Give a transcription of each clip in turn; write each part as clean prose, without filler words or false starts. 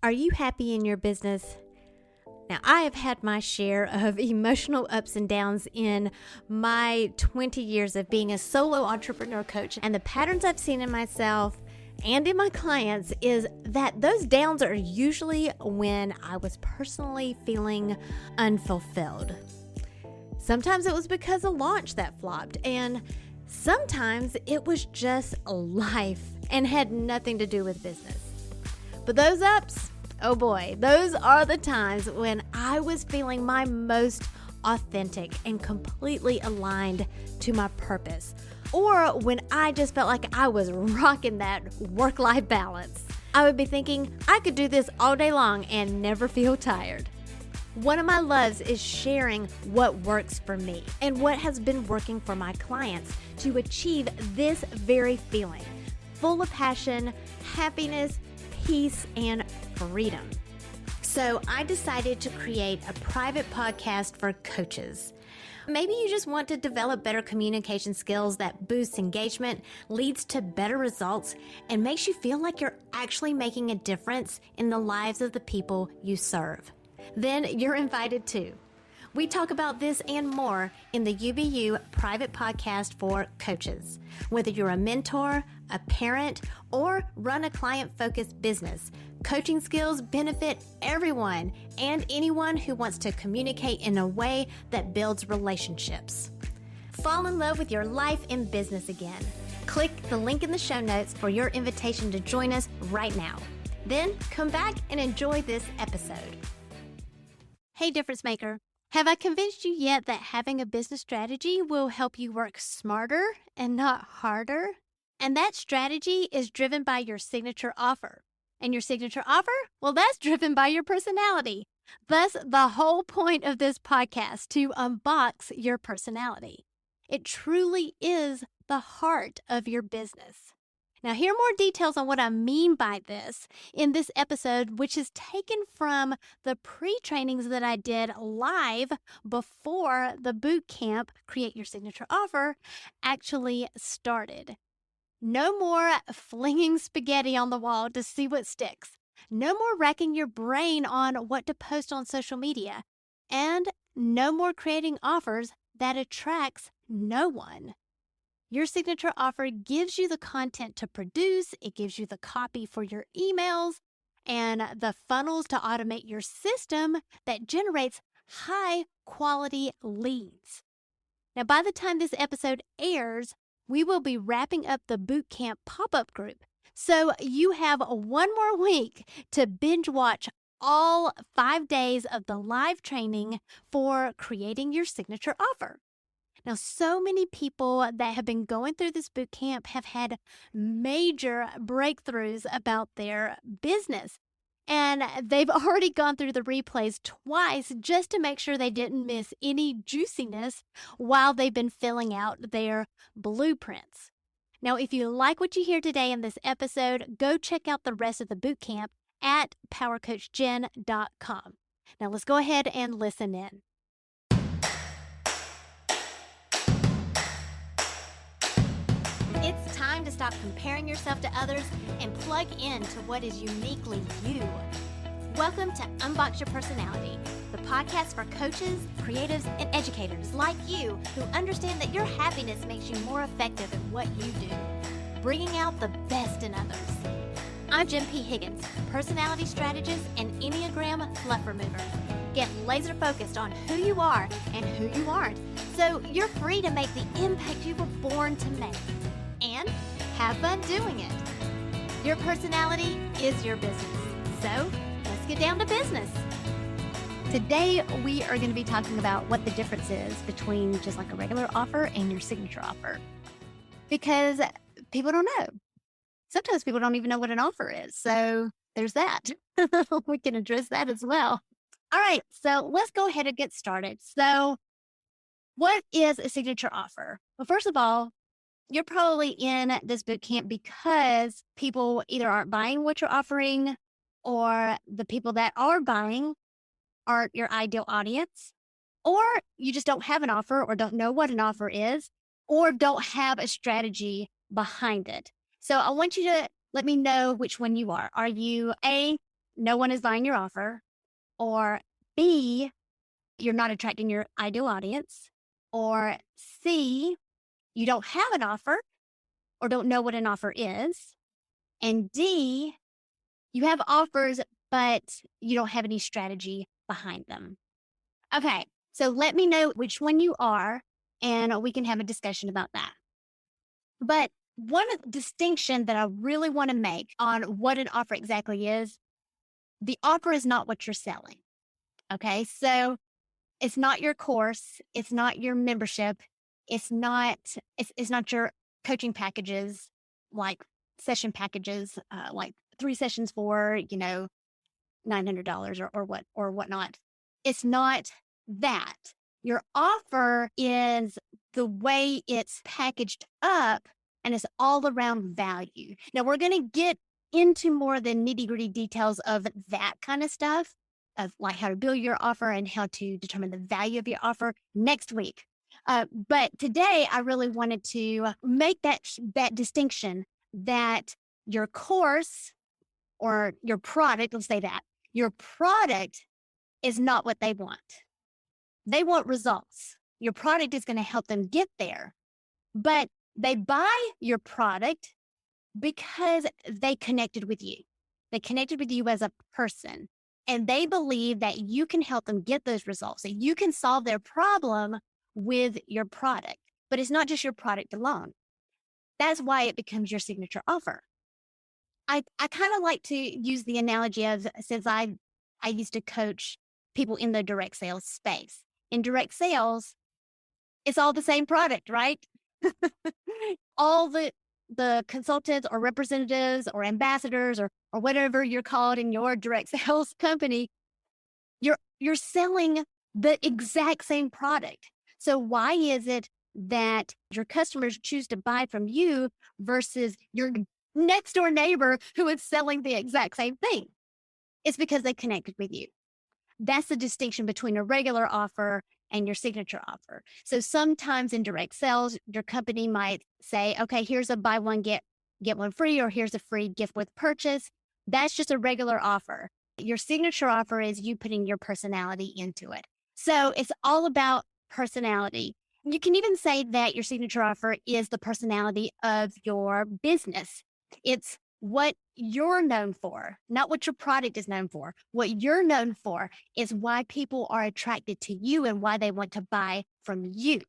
Are you happy in your business? Now, I have had my share of emotional ups and downs in my 20 years of being a solo entrepreneur coach. And the patterns I've seen in myself and in my clients is that those downs are usually when I was personally feeling unfulfilled. Sometimes it was because a launch that flopped, and sometimes it was just life and had nothing to do with business. But those ups, oh boy, those are the times when I was feeling my most authentic and completely aligned to my purpose, or when I just felt like I was rocking that work-life balance. I would be thinking I could do this all day long and never feel tired. One of my loves is sharing what works for me and what has been working for my clients to achieve this very feeling, full of passion, happiness, peace, and freedom. So I decided to create a private podcast for coaches. Maybe you just want to develop better communication skills that boosts engagement, leads to better results, and makes you feel like you're actually making a difference in the lives of the people you serve. Then you're invited too. We talk about this and more in the UBU private podcast for coaches. Whether you're a mentor, a parent, or run a client-focused business, coaching skills benefit everyone and anyone who wants to communicate in a way that builds relationships. Fall in love with your life and business again. Click the link in the show notes for your invitation to join us right now. Then come back and enjoy this episode. Hey, difference maker. Have I convinced you yet that having a business strategy will help you work smarter and not harder? And that strategy is driven by your signature offer. And your signature offer? Well, that's driven by your personality. Thus, the whole point of this podcast, to unbox your personality. It truly is the heart of your business. Now, hear more details on what I mean by this in this episode, which is taken from the pre-trainings that I did live before the bootcamp Create Your Signature Offer actually started. No more flinging spaghetti on the wall to see what sticks. No more racking your brain on what to post on social media. And no more creating offers that attracts no one. Your signature offer gives you the content to produce, it gives you the copy for your emails, and the funnels to automate your system that generates high-quality leads. Now, by the time this episode airs, we will be wrapping up the bootcamp pop-up group. So you have one more week to binge watch all 5 days of the live training for creating your signature offer. Now, so many people that have been going through this boot camp have had major breakthroughs about their business. And they've already gone through the replays twice just to make sure they didn't miss any juiciness while they've been filling out their blueprints. Now, if you like what you hear today in this episode, go check out the rest of the boot camp at powercoachjen.com. Now, let's go ahead and listen in. It's time to stop comparing yourself to others and plug in to what is uniquely you. Welcome to Unbox Your Personality, the podcast for coaches, creatives, and educators like you who understand that your happiness makes you more effective at what you do, bringing out the best in others. I'm Jen P. Higgins, personality strategist and Enneagram fluff remover. Get laser focused on who you are and who you aren't, so you're free to make the impact you were born to make. And have fun doing it. Your personality is your business. So let's get down to business. Today, we are going to be talking about what the difference is between just like a regular offer and your signature offer. Because people don't know. Sometimes people don't even know what an offer is. So there's that. We can address that as well. All right. So let's go ahead and get started. So what is a signature offer? Well, first of all, you're probably in this bootcamp because people either aren't buying what you're offering, or the people that are buying aren't your ideal audience, or you just don't have an offer or don't know what an offer is, or don't have a strategy behind it. So I want you to let me know which one you are. Are you A, no one is buying your offer, or B, you're not attracting your ideal audience, or C, you don't have an offer or don't know what an offer is, and D, you have offers, but you don't have any strategy behind them. Okay, so let me know which one you are, and we can have a discussion about that. But one distinction that I really want to make on what an offer exactly is, the offer is not what you're selling. Okay, so it's not your course, it's not your membership, it's not your coaching packages, like session packages, like 3 sessions for $900 or whatnot. It's not that. Your offer is the way it's packaged up, and it's all around value. Now, we're going to get into more of the nitty-gritty details of that kind of stuff, of like how to build your offer and how to determine the value of your offer next week. But today, I really wanted to make that distinction that your course or your product, let's say that, your product is not what they want. They want results. Your product is going to help them get there, but they buy your product because they connected with you. They connected with you as a person, and they believe that you can help them get those results, that you can solve their problem with your product. But it's not just your product alone. That's why it becomes your signature offer. I kind of like to use the analogy of, since I used to coach people in the direct sales space. In direct sales, it's all the same product, right? All the consultants or representatives or ambassadors or whatever you're called in your direct sales company, you're selling the exact same product. So why is it that your customers choose to buy from you versus your next door neighbor who is selling the exact same thing? It's because they connected with you. That's the distinction between a regular offer and your signature offer. So sometimes in direct sales, your company might say, okay, here's a buy one, get one free, or here's a free gift with purchase. That's just a regular offer. Your signature offer is you putting your personality into it. So it's all about personality. You can even say that your signature offer is the personality of your business. It's what you're known for, not what your product is known for. What you're known for is why people are attracted to you and why they want to buy from you.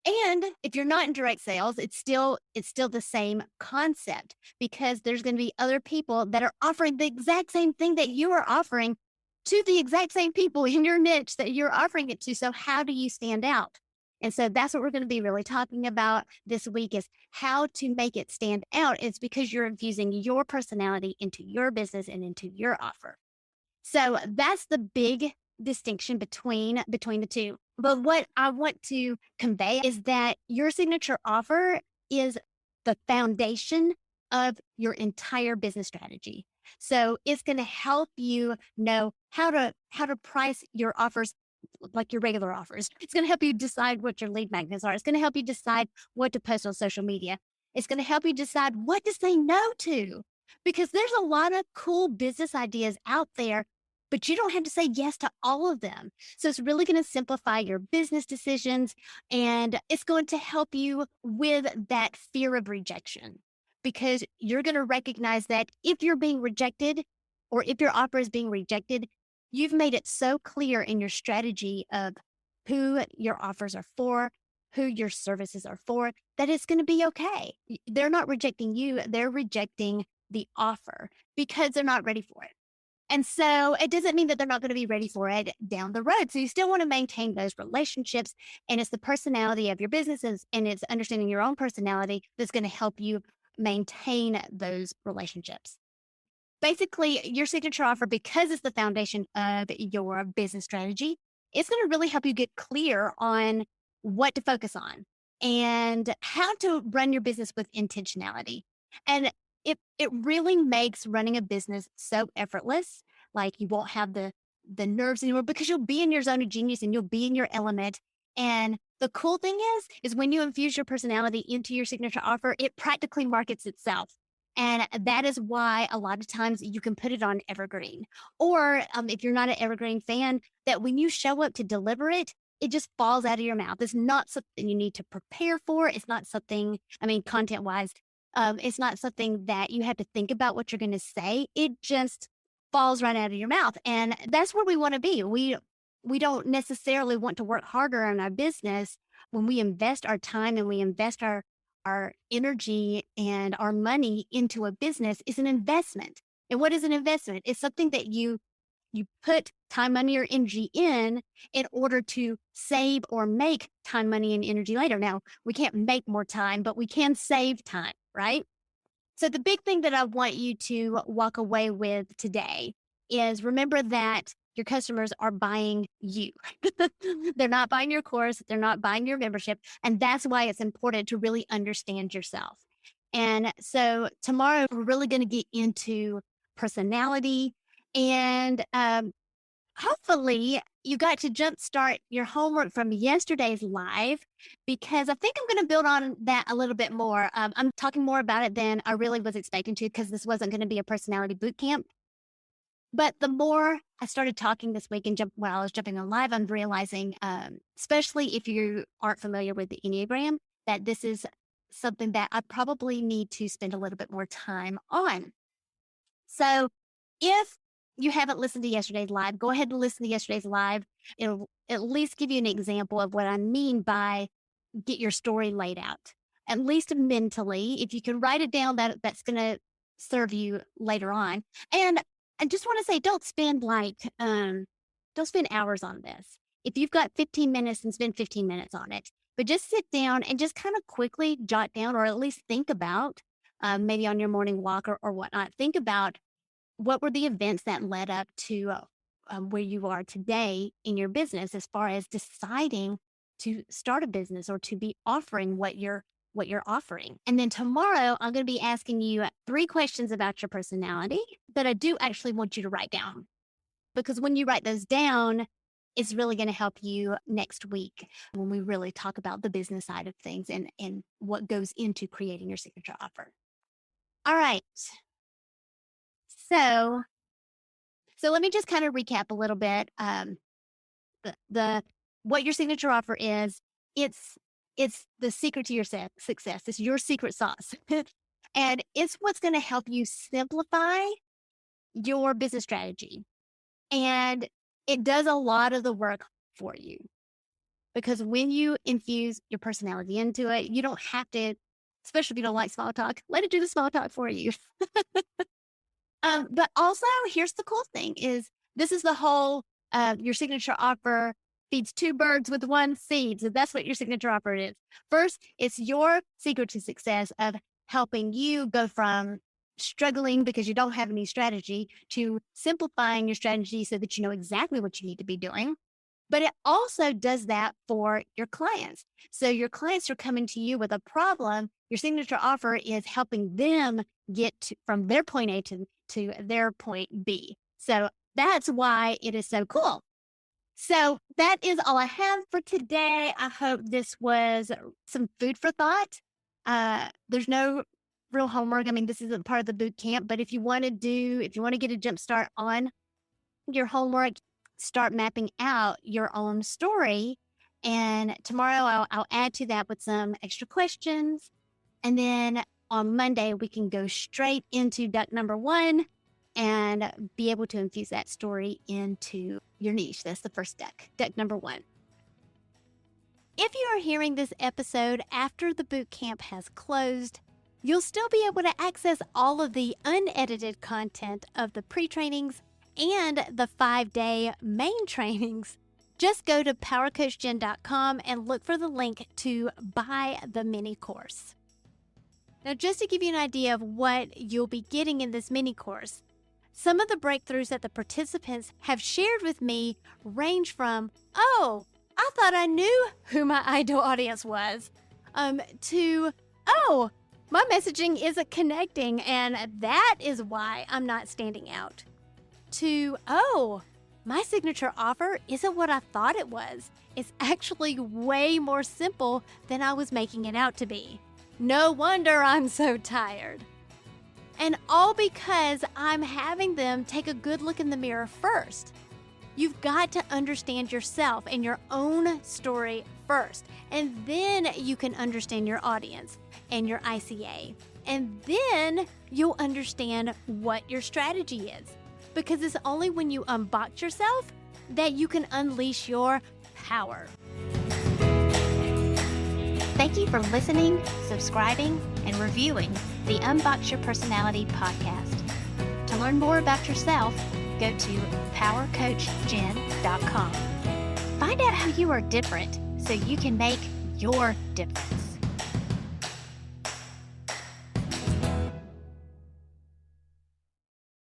And if you're not in direct sales, it's still the same concept, because there's going to be other people that are offering the exact same thing that you are offering to the exact same people in your niche that you're offering it to. So how do you stand out? And so that's what we're going to be really talking about this week, is how to make it stand out. It's because you're infusing your personality into your business and into your offer. So that's the big distinction between the two. But what I want to convey is that your signature offer is the foundation of your entire business strategy. So it's going to help you know how to price your offers like your regular offers. It's going to help you decide what your lead magnets are. It's going to help you decide what to post on social media. It's going to help you decide what to say no to, because there's a lot of cool business ideas out there, but you don't have to say yes to all of them. So it's really going to simplify your business decisions, and it's going to help you with that fear of rejection, because you're going to recognize that if you're being rejected, or if your offer is being rejected, you've made it so clear in your strategy of who your offers are for, who your services are for, that it's going to be okay. They're not rejecting you, they're rejecting the offer because they're not ready for it. And so it doesn't mean that they're not going to be ready for it down the road. So you still want to maintain those relationships. And it's the personality of your businesses, and it's understanding your own personality that's going to help you maintain those relationships. Basically, your signature offer, because it's the foundation of your business strategy, it's going to really help you get clear on what to focus on and how to run your business with intentionality. And it really makes running a business so effortless. Like, you won't have the nerves anymore, because you'll be in your zone of genius and you'll be in your element. And the cool thing is when you infuse your personality into your signature offer, it practically markets itself. And that is why a lot of times you can put it on evergreen. Or if you're not an evergreen fan, that when you show up to deliver it, it just falls out of your mouth. It's not something you need to prepare for. It's not something, content wise, it's not something that you have to think about what you're going to say. It just falls right out of your mouth. And that's where we want to be. We don't necessarily want to work harder on our business when we invest our time and we invest our energy and our money into a business is an investment. And what is an investment? It's something that you put time, money, or energy in order to save or make time, money, and energy later. Now, we can't make more time, but we can save time, right? So the big thing that I want you to walk away with today is remember that your customers are buying you. They're not buying your course. They're not buying your membership. And that's why it's important to really understand yourself. And so tomorrow, we're really going to get into personality and hopefully you got to jumpstart your homework from yesterday's live because I think I'm going to build on that a little bit more. I'm talking more about it than I really was expecting to because this wasn't going to be a personality boot camp. But the more I started talking this week and while I was jumping on live, I'm realizing, especially if you aren't familiar with the Enneagram, that this is something that I probably need to spend a little bit more time on. So if you haven't listened to yesterday's live, go ahead and listen to yesterday's live. It'll at least give you an example of what I mean by get your story laid out, at least mentally. If you can write it down, that's going to serve you later on. And I just want to say, don't spend hours on this. If you've got 15 minutes, then spend 15 minutes on it. But just sit down and just kind of quickly jot down, or at least think about, maybe on your morning walk or whatnot, think about what were the events that led up to where you are today in your business as far as deciding to start a business or to be offering what you're offering. And then tomorrow, I'm going to be asking you 3 questions about your personality that I do actually want you to write down. Because when you write those down, it's really going to help you next week when we really talk about the business side of things and what goes into creating your signature offer. All right. So let me just kind of recap a little bit. What your signature offer is, it's the secret to your success. It's your secret sauce. And it's what's going to help you simplify your business strategy. And it does a lot of the work for you. Because when you infuse your personality into it, you don't have to, especially if you don't like small talk, let it do the small talk for you. But also, here's the cool thing is this is the whole, your signature offer feeds 2 birds with 1 seed. So that's what your signature offer is. First, it's your secret to success of helping you go from struggling because you don't have any strategy to simplifying your strategy so that you know exactly what you need to be doing. But it also does that for your clients. So your clients are coming to you with a problem. Your signature offer is helping them get from their point A to their point B. So that's why it is so cool. So that is all I have for today. I hope this was some food for thought. There's no real homework. This isn't part of the boot camp, but if you want to get a jump start on your homework, start mapping out your own story. And tomorrow I'll add to that with some extra questions. And then on Monday, we can go straight into duck number 1 and be able to infuse that story into your niche. That's the first duck number 1. If you are hearing this episode after the boot camp has closed, you'll still be able to access all of the unedited content of the pre-trainings and the 5-day main trainings. Just go to powercoachjen.com and look for the link to buy the mini course. Now, just to give you an idea of what you'll be getting in this mini course, some of the breakthroughs that the participants have shared with me range from, oh, I thought I knew who my ideal audience was, to, oh, my messaging isn't connecting and that is why I'm not standing out, to, oh, my signature offer isn't what I thought it was. It's actually way more simple than I was making it out to be. No wonder I'm so tired. And all because I'm having them take a good look in the mirror first. You've got to understand yourself and your own story first, and then you can understand your audience and your ICA. And then you'll understand what your strategy is. Because it's only when you unbox yourself that you can unleash your power. Thank you for listening, subscribing, and reviewing the Unbox Your Personality podcast. To learn more about yourself, go to powercoachjen.com. Find out how you are different so you can make your difference.